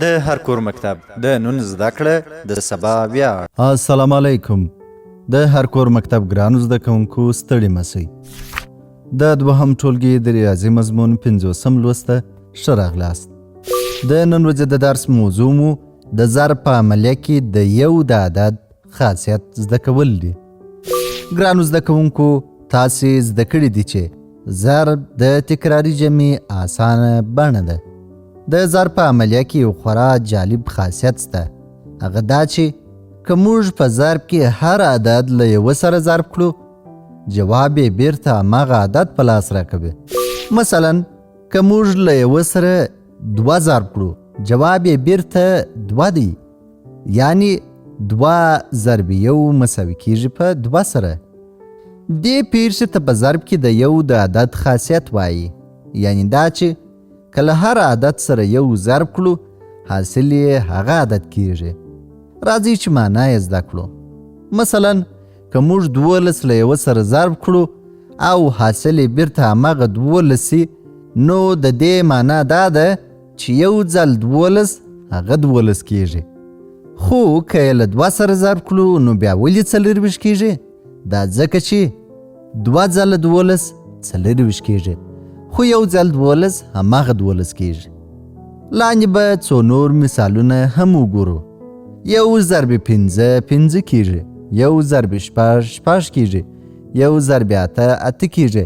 د هر کور مکتب د نن زده کړه د سبا ویاړ. السلام علیکم. د هر کور مکتب ګرانو زده کوونکو ستړي مسئ. د دوهم ټولګي د ریاضي مضمون 50 لوسته ښه راغلاست. د نن ورځې د درس موضوع مو د ضرب په عملیه کې د یو د عدد خاصیت زده کول دي. ګرانو زده کوونکو تاسې زده کړي دي چې ضرب د تکراري جمع اسانه بڼه ده. د ضرب په عملیه کې یو خورا جالب خاصیت شته. هغه دا چې که موږ په ضرب کې هر عدد له یوه سره ضرب کړو جواب یې بیرته هماغه عدد په لاس راکوي. مثلا که موږ له یوه سره 2 ضرب کړو جواب یې بیرته 2 دی، یعنی 2 ضرب 1 مساوي کیږي په 2 سره. دې پیښې ته په ضرب کې د یو د عدد خاصیت وایي، یعنی دا چې کله هر عدد سره یو ضرب کړو حاصل یې هغه عدد کیږي. راځئ چې معنا یې زده کړو. مثلا که موږ 12 له یوه سره ضرب کړو او حاصل یې بیرته هماغه 12 نو د دې معنا دا ده چې یو ځل 12 هغه 12 کیږي. خو که یې له 2 سره ضرب کړو نو بیا ولې 24 کیږي؟ دا ځکه چې 2 ځله 12 24 کیږي، خو یو ځل 12 هماغه 12 کیږي. لاندې به څو نور مثالونه هم وګورو. یو ضرب 5 5 کیږي، یو ضرب 6 6 کیږي، یو ضرب 8 8 کیږي،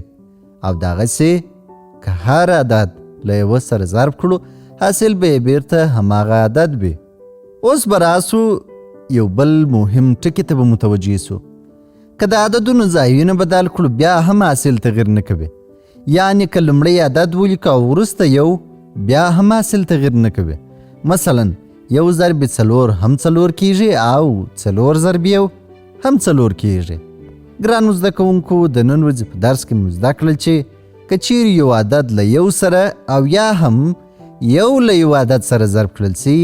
او دغسې که هر عدد له یوه سره ضرب کړو حاصل به یې بیرته هماغه عدد وي. اوس به راسو یو بل مهم ټکي ته به متوجه سو. که د عددونو ځایونه بدل کړو بیا هم حاصل تغیر نه کوي، یعنی که لومړی عدد ولیکو او وروسته یو بیا هم حاصل تغیر نه کوي. مثلا یو ضرب 4 هم 4 کیږي او 4 ضرب 1 هم 4 کیږي. ګرانو زده کوونکو د نن ورځې په درس کې مو زده کړل چې که چیرې یو عدد له یو سره او یا هم یو له یو عدد سره ضرب کړل سي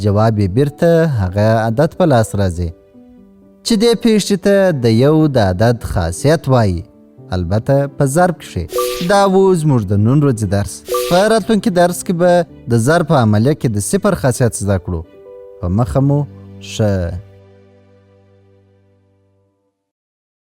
جواب یې بیرته هغه عدد په لاس راځي چې دې پیښې ته د یو د عدد خاصیت وایي، البته په ضرب کښې. دا و زموږ د نن ورځې درس. په راتلونکي درس کې به د ضرب په عملیه کې د 0 خاصیت زده کړو. په مخه مو ښه.